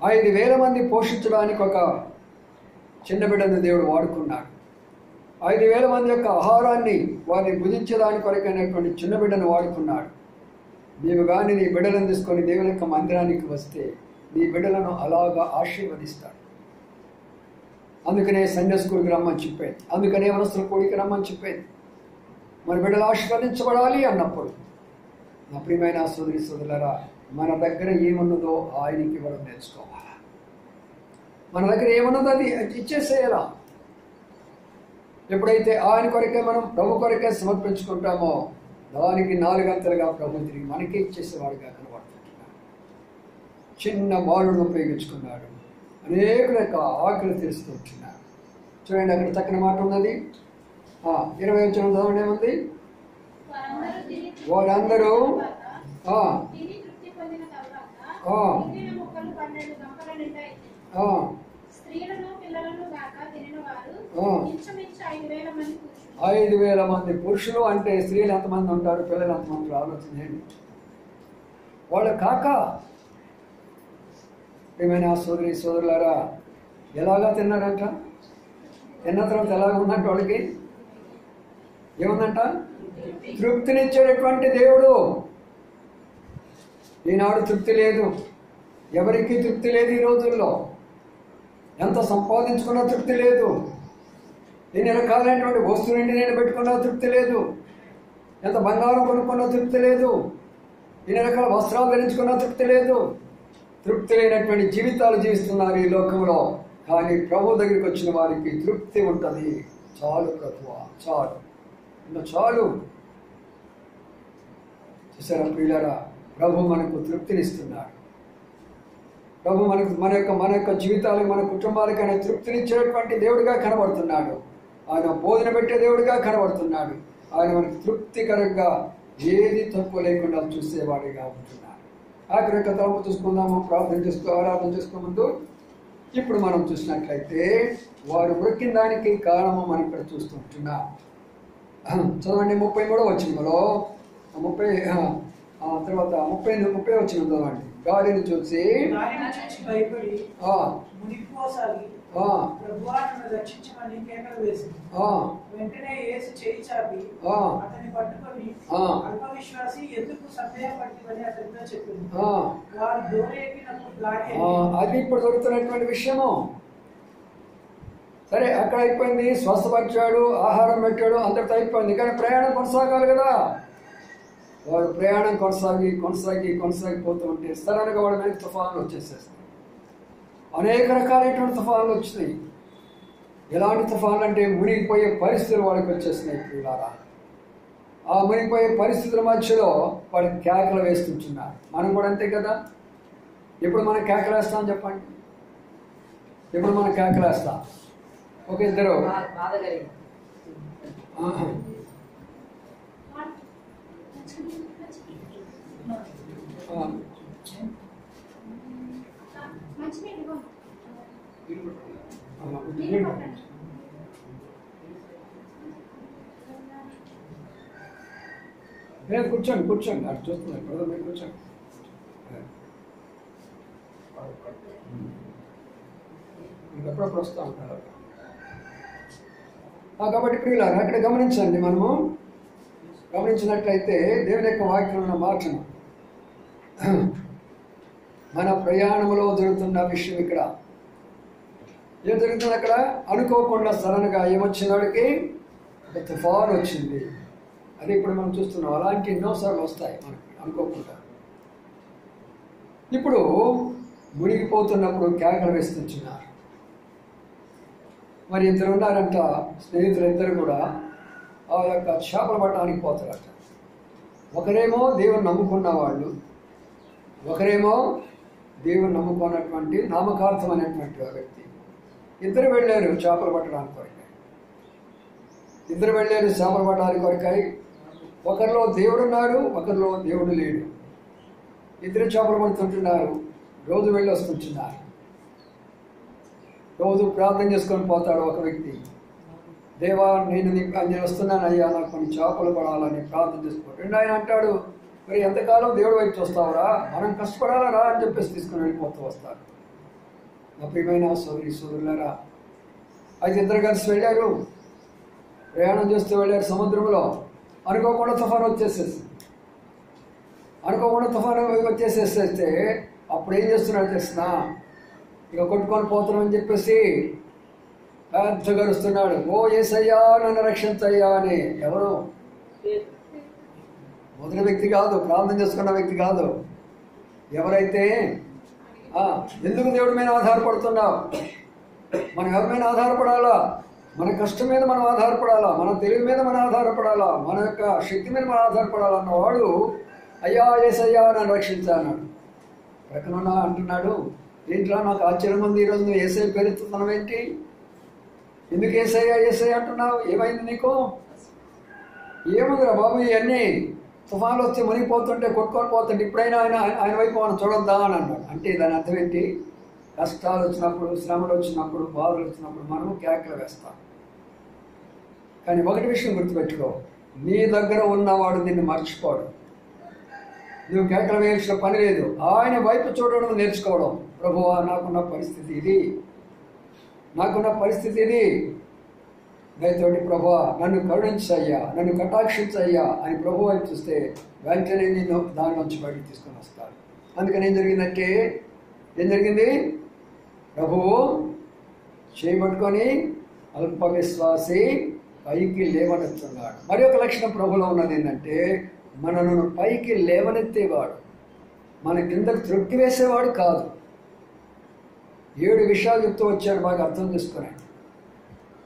5,000 మంది పోషించడానికి ఒక చిన్న బిడ్డను దేవుడు వాడుకున్నాడు. 5,000 మంది యొక్క ఆహారాన్ని వారిని భుజించడానికి కొరకైనటువంటి చిన్న బిడ్డను వాడుకున్నాడు. నీవు కానీ నీ బిడ్డలను తీసుకొని దేవుని యొక్క మందిరానికి వస్తే నీ బిడ్డలను అలాగా ఆశీర్వదిస్తాడు. అందుకనే సండే స్కూల్కి రమ్మని చెప్పేది, అందుకనే మనసుల కూడికి రమ్మని చెప్పేది. మన బిడ్డలు ఆశీర్వదించబడాలి అన్నప్పుడు నా ప్రియమైన సోదరి సోదరులారా, మన దగ్గర ఏమున్నదో ఆయనకి ఇవ్వడం నేర్చుకోవాలా. మన దగ్గర ఏమున్నదో అది ఇచ్చేసేయాలా. ఎప్పుడైతే ఆయన కొరకే మనం ప్రభు కొరకే సమర్పించుకుంటామో దానికి 4 అంతలుగా ప్రభు తిరిగి మనకే ఇచ్చేసేవాడుగా కనబడుతుంటున్నాడు. చిన్న బాలుడు ఉపయోగించుకున్నాడు, అనేకుల యొక్క ఆకలి తెలుస్తూ ఉంటున్నారు. చూడండి, అక్కడ చక్కని మాట ఉన్నది. 20 వచనం చదవండి, ఏముంది? వారందరూ ఐదు 5,000 మంది పురుషులు అంటే స్త్రీలు ఎంతమంది ఉంటారు, పిల్లలు ఎంతమంది? ఆలోచన చేయండి. వాళ్ళు కాక ఏమైనా సోదరి సోదరులారా ఎలాగా తిన్నారంట? తిన్న తర్వాత ఎలాగ ఉన్నట్టు వాళ్ళకి ఏముందంట? తృప్తినిచ్చేటటువంటి దేవుడు. ఈనాడు తృప్తి లేదు, ఎవరికి తృప్తి లేదు. ఈ రోజుల్లో ఎంత సంపాదించుకున్నా తృప్తి లేదు, ఎన్ని రకాలైనటువంటి వస్తువులని నేను పెట్టుకున్నా తృప్తి లేదు, ఎంత బంగారం కొనుక్కున్నా తృప్తి లేదు, ఎన్ని రకాల వస్త్రాలు ధరించుకున్నా తృప్తి లేదు. తృప్తి లేనటువంటి జీవితాలు జీవిస్తున్నారు ఈ లోకంలో. కానీ ప్రభు దగ్గరికి వచ్చిన వారికి తృప్తి ఉంటుంది. చాలు ప్రభువా, చాలు, ఇంకా చాలు. చూసారా ప్రియులారా, ప్రభు మనకు తృప్తినిస్తున్నాడు. ప్రభు మన యొక్క జీవితాలకు, మన కుటుంబాలకు ఆయన తృప్తినిచ్చేటువంటి దేవుడిగా కనబడుతున్నాడు. ఆయన బోధన పెట్టే దేవుడిగా కనబడుతున్నాడు. ఆయన మనకు తృప్తికరంగా ఏది తక్కువ లేకుండా చూసేవాడిగా ఉంటున్నాడు. ఆఖరి యొక్క తలపు చూసుకుందాము, ఆరాధన చేసుకో ముందు. ఇప్పుడు మనం చూసినట్లయితే వారు మొక్కిన దానికి కారణము మనం ఇక్కడ చూస్తుంటున్నాం. చదవండి 33వ వచనంలో, 30 వచనం చదవండి. గాలిని చూసి భయపడి వెంటనే యేసు చేయి చాపి అతన్ని పట్టుకొని అల్పవిశ్వాసి ఎందుకు సందేహపడితివని అతనితో చెప్పింది. వారు దూరేగినప్పుడు గాలి. అది ఇప్పుడు దొరుకుతున్నటువంటి విషయము. సరే, అక్కడ అయిపోయింది, స్వస్థపరిచాడు, ఆహారం పెట్టాడు, అంతటితో అయిపోయింది. కానీ ప్రయాణం కొనసాగాలి కదా. వారు ప్రయాణం కొనసాగిపోతూ ఉంటే సడన్గా వాడి మీద తుఫాన్లు వచ్చేసేస్తాయి. అనేక రకాలైనటువంటి తుఫాన్లు వచ్చినాయి. ఎలాంటి తుఫాన్లు అంటే మునిగిపోయే పరిస్థితులు వాళ్ళకి వచ్చేసినాయి ప్రియులారా. ఆ మునిగిపోయే పరిస్థితుల మధ్యలో వాళ్ళు కేకలు వేస్తుంటున్నారు. మనం కూడా అంతే కదా. ఎప్పుడు మనం కేకలు వేస్తాం చెప్పండి? ఎప్పుడు మనం కేకలు వేస్తాం? ఒక ఇద్దరు లేదు, కూర్చోండి అటు చూస్తున్నాను. ఇప్పుడు మీరు కూర్చోండి. ఎప్పుడప్పుడు వస్తూ ఉంటారు. కాబట్టి ప్రియులారా, అక్కడ గమనించండి. మనము గమనించినట్లయితే దేవుని యొక్క వాక్యం ఉన్న మాటను మన ప్రయాణంలో జరుగుతున్న విషయం ఇక్కడ ఏం జరుగుతుంది? అక్కడ అనుకోకుండా సడన్గా ఏమొచ్చినోడికి ఒక తుఫాను వచ్చింది. అది ఇప్పుడు మనం చూస్తున్నాం. అలాంటి ఎన్నోసార్లు వస్తాయి మనకి అనుకోకుండా. ఇప్పుడు మునిగిపోతున్నప్పుడు కేకలు వేస్తున్నారు. మరి ఇద్దరు ఉన్నారంట, స్నేహితులు ఇద్దరు కూడా ఆ యొక్క చేపలు పట్టడానికి పోతారట. ఒకరేమో దేవుని నమ్ముకున్న వాళ్ళు, ఒకరేమో దేవుని నమ్ముకున్నటువంటి నామకార్థమైనటువంటి వ్యక్తి. ఇద్దరు వెళ్ళారు చేపలు పట్టడానికి కొరకాయి. ఇద్దరు వెళ్ళారు చేపలు పట్టడానికి కొరకాయి. ఒకరిలో దేవుడు ఉన్నాడు, ఒకరిలో దేవుడు లేడు. ఇద్దరు చేపలు పడుతుంటున్నారు. రోజు వెళ్ళి వస్తుంటున్నారు. రోజు ప్రార్థన చేసుకొని పోతాడు ఒక వ్యక్తి. దేవా, నేను వస్తున్నాను అయ్యా, నాకు కొన్ని చేపలు పడాలని ప్రార్థన చేసుకోండి. ఆయన అంటాడు, మరి ఎంతకాలం దేవుడు వైపు చూస్తావురా, మనం కష్టపడాలా రా అని చెప్పేసి తీసుకుని వెళ్ళిపోతూ వస్తారు. నా ప్రియమైన సోదరులారా, అయితే ఇద్దరు కలిసి వెళ్ళారు. ప్రయాణం చేస్తూ వెళ్ళారు సముద్రంలో. అనుకోకుండా తుఫాను వచ్చేసేస్తే అప్పుడు ఏం చేస్తున్నాడు తెలిసిన, ఇక కొట్టుకొని పోతున్నామని చెప్పేసి పెద్దగా అరుస్తున్నాడు, ఓ యేసయ్యా నన్ను రక్షించయ్యా అని. ఎవరు? మొదటి వ్యక్తి కాదు, ప్రార్థన చేసుకున్న వ్యక్తి కాదు. ఎవరైతే ఎందుకు దేవుడి మీద ఆధారపడుతున్నావు? మనం ఎవరి మీద ఆధారపడాలా? మన కష్టం మీద మనం ఆధారపడాలా, మన తెలివి మీద మనం ఆధారపడాలా, మన యొక్క శక్తి మీద మనం ఆధారపడాలన్నవాడు అయ్యా యేసయ్యా నన్ను రక్షించాన్నాడు. ప్రక్కన అంటున్నాడు, ఏంట్రా నాకు ఆశ్చర్యం ఉంది, ఈరోజు నువ్వు యేసయ్య పేరుతున్నావు ఏంటి? ఎందుకు యేసయ్య అంటున్నావు? ఏమైంది నీకు? ఏముందిరా బాబు, ఇవన్నీ తుఫాన్లు వచ్చి మునిగిపోతుంటే కొట్టుకొని పోతుంటే ఇప్పుడైనా ఆయన వైపు మనం చూడొద్దా అని అన్నాడు. అంటే దాని అర్థం ఏంటి? కష్టాలు వచ్చినప్పుడు, శ్రమలు వచ్చినప్పుడు, బాధలు వచ్చినప్పుడు మనము కేకలు వేస్తాం. కానీ ఒకటి విషయం గుర్తుపెట్టుకో, నీ దగ్గర ఉన్నవాడు నిన్ను మర్చిపోడు. నువ్వు కేకలు వేయాల్సిన పని లేదు. ఆయన వైపు చూడడం నేర్చుకోవడం. ప్రభువా, నాకున్న పరిస్థితి ఇది, దయతోటి ప్రభువా నన్ను కరుణించయ్యా, నన్ను కటాక్షించయ్యా అని ప్రభు వైపు చూస్తే వెంటనే నిన్ను దాని నుంచి బయటకు తీసుకొని వస్తాడు. అందుకని ఏం జరిగింది? ప్రభువు చేయబట్టుకొని అల్ప విశ్వాసి పైకి లేవనెత్తున్నాడు. మరి ఒక లక్షణం ప్రభులో ఉన్నది ఏంటంటే, మనను పైకి లేవనెత్తేవాడు, మన కిందకు త్రొక్కి వేసేవాడు కాదు. 7 విషయాలు చెప్తూ వచ్చాడు, బాగా అర్థం చేసుకున్నాడు.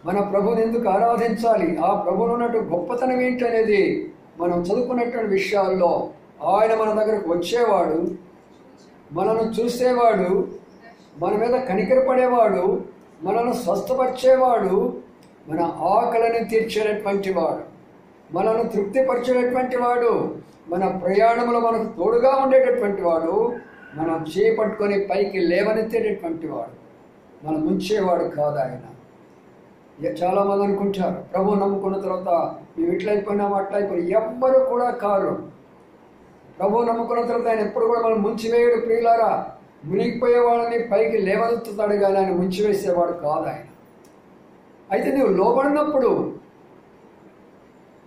మన ప్రభుని ఎందుకు ఆరాధించాలి, ఆ ప్రభువులో ఉన్నట్టు గొప్పతనం ఏంటి అనేది మనం చదువుకున్నటువంటి విషయాల్లో ఆయన మన దగ్గరకు వచ్చేవాడు, మనను చూసేవాడు, మన మీద కనికరపడేవాడు, మనను స్వస్థపరిచేవాడు, మన ఆకలిని తీర్చేటటువంటి వాడు, మనను తృప్తిపరిచేటటువంటి వాడు, మన ప్రయాణంలో మనకు తోడుగా ఉండేటటువంటి వాడు, మనం చేపట్టుకొని పైకి లేవనెత్తేటటువంటి వాడు, మనం ముంచేవాడు కాదు ఆయన. చాలామంది అనుకుంటారు ప్రభు నమ్ముకున్న తర్వాత మేము ఇట్లయిపోయినాము అట్లయిపోయి. ఎవ్వరు కూడా కారు. ప్రభు నమ్ముకున్న తర్వాత ఆయన ఎప్పుడు కూడా మనం ముంచివేయడు. ప్రియులారా, మునిగిపోయే వాళ్ళని పైకి లేవనెత్తుతాడు కానీ ఆయన ముంచివేసేవాడు కాదు ఆయన. అయితే నువ్వు లోబడినప్పుడు,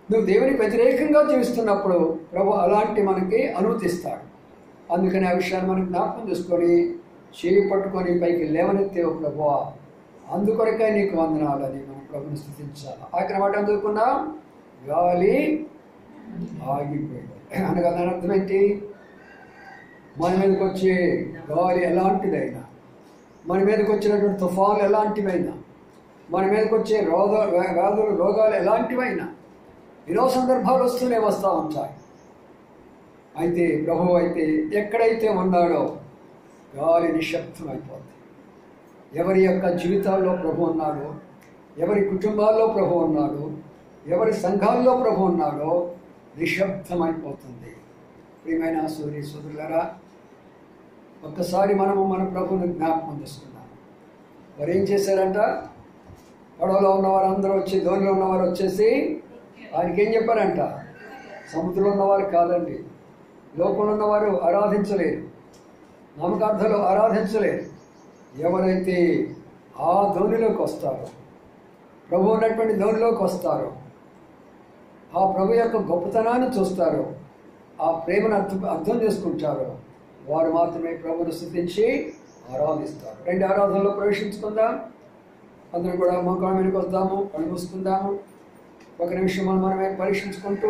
నువ్వు దేవునికి వ్యతిరేకంగా జీవిస్తున్నప్పుడు ప్రభు అలాంటి మనకి అనుమతిస్తాడు. అందుకని ఆ విషయాన్ని మనం జ్ఞాపకం చేసుకొని చేయి పట్టుకొని పైకి లేవనెత్తేవు ప్రభువా, అందుకొరకే నీకు వందనాలని మనం ప్రభుని స్థుతించాలి. ఆఖరి మాట అందుకున్నా, గాలి ఆగిపోయింది అనగా దాని అర్థం ఏంటి? మన మీదకి వచ్చే గాలి ఎలాంటిదైనా, మన మీదకి వచ్చినటువంటి తుఫాన్లు ఎలాంటివైనా, మన మీదకి వచ్చే రోగాలు ఎలాంటివైనా ఎన్నో సందర్భాలు వస్తూ ఉంటాయి. అయితే ప్రభువు అయితే ఎక్కడైతే ఉన్నాడో గాలి నిశ్శబ్దం అయిపోతుంది. ఎవరి యొక్క జీవితాల్లో ప్రభు ఉన్నాడో, ఎవరి కుటుంబాల్లో ప్రభు ఉన్నాడో, ఎవరి సంఘాల్లో ప్రభు ఉన్నాడో నిశ్శబ్దమైపోతుంది. ప్రియమైన సోదరులారా, ఒక్కసారి మనము మన ప్రభువుని జ్ఞాపకం చేసుకున్నాం. వారు ఏం చేశారంట? పడవలో ఉన్నవారు అందరూ వచ్చి, ధోనిలో ఉన్నవారు వచ్చేసి ఆయనకి ఏం చెప్పారంట? సముద్రంలో ఉన్నవారు కాదండి, లోకంలో ఉన్నవారు ఆరాధించలేరు, నామకార్థాలు ఆరాధించలేరు. ఎవరైతే ఆ ధోనిలోకి వస్తారో, ప్రభు ఉన్నటువంటి ధోనిలోకి వస్తారో, ఆ ప్రభు యొక్క గొప్పతనాన్ని చూస్తారో, ఆ ప్రేమను అర్థం చేసుకుంటారో, వారు మాత్రమే ప్రభువును స్తుతించి ఆరాధిస్తారు. 2 ఆరాధనలో ప్రవేశించుకుందాం. అందరూ కూడా మోకాళ్ళ మీదకి వద్దాము, కళ్ళు మూసుకుందాము. ఒక నిమిషం మనమే పరీక్షించుకుంటూ,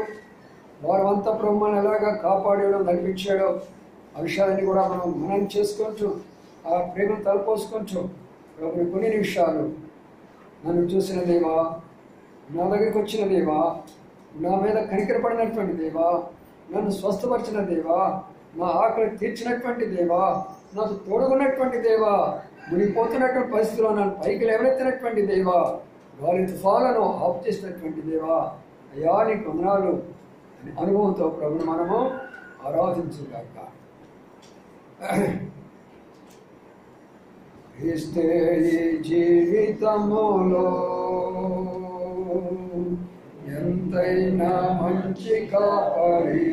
వారు అంతా ప్రభు మనం ఎలాగా కాపాడాడో, నడిపించాడో ఆ విషయాలన్నీ కూడా మనం చేసుకుంటూ, ఆ ప్రేమను తలపోసుకుంటూ, ప్రభుని కొన్ని నిమిషాలు నన్ను చూసిన దేవా, నా దగ్గరికి వచ్చిన దేవా, నా మీద కనికరపడినటువంటి దేవా, నన్ను స్వస్థపరిచిన దేవా, నా ఆకలి తీర్చినటువంటి దేవా, నాకు తోడుగున్నటువంటి దేవా, మునిగిపోతున్నటువంటి పరిస్థితిలో నన్ను పైకి లేవనెత్తినటువంటి దేవా, గాలి తుఫాలను ఆపు చేసినటువంటి దేవా, అయ్యా నీకు వందనాలు అని అనుభవంతో ప్రభుని మనము ఆరాధించుగాక. క్రీస్తే ఈ జీవితములో ఎంతైనా మంచి కాపరి,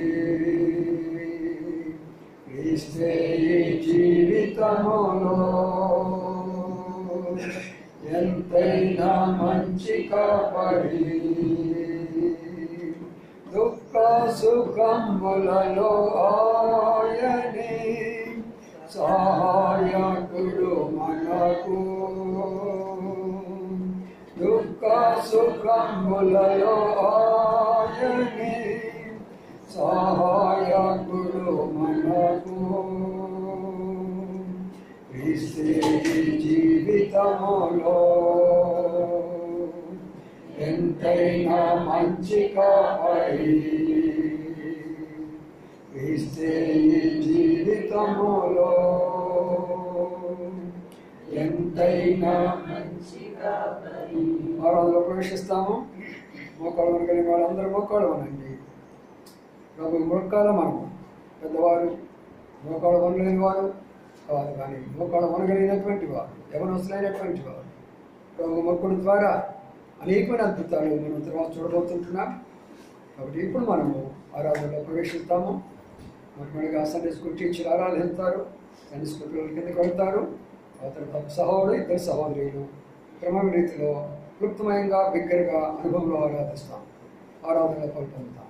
క్రీస్తే ఈ జీవితములో ఎంతైనా మంచి కాపరి, దుఃఖ సుఖములలో ఆయనే సహాయకుడు మనకు, దుఃఖ సుఖములలో ఆయనే సహాయకుడు మనకు, క్రీస్తే జీవితములో ఎంతైనా మంచి కాపరి, క్రీస్తే జీవితములో ఎంతైనా మంచి కాపరి. ఆరాధనలో ప్రవేశిస్తాము. మోకాళ్ళు వనగలిగిన వాళ్ళందరూ మోకాళ్ళు వనండి. ప్రభు మొక్కాల మనం పెద్దవారు మోకాళ్ళు వనలేని వారు కాదు, కానీ మోకాళ్ళు వనగలిగినటువంటి వారు, యవనస్తులైనటువంటి వారు ప్రభు మొక్కుడు ద్వారా అనేకమైన అద్భుతాలు మనం తర్వాత చూడబోతుంటున్నాం. కాబట్టి ఇప్పుడు మనము ఆరాధనలో ప్రవేశిస్తాము. మొట్టమొదటిగా సండే స్కూల్ టీచర్ ఆరాధిస్తారు, సండే స్కూల్ పిల్లల కిందకి వెళ్తారు. తర్వాత సహోదరుడు, ఇద్దరు సహోదరులు క్రమ రీతిలో క్లుప్తమయంగా బిగ్గరగా అనుభవంలో ఆరాధిస్తాం. ఆరాధనలో పాల్పొందుతాం.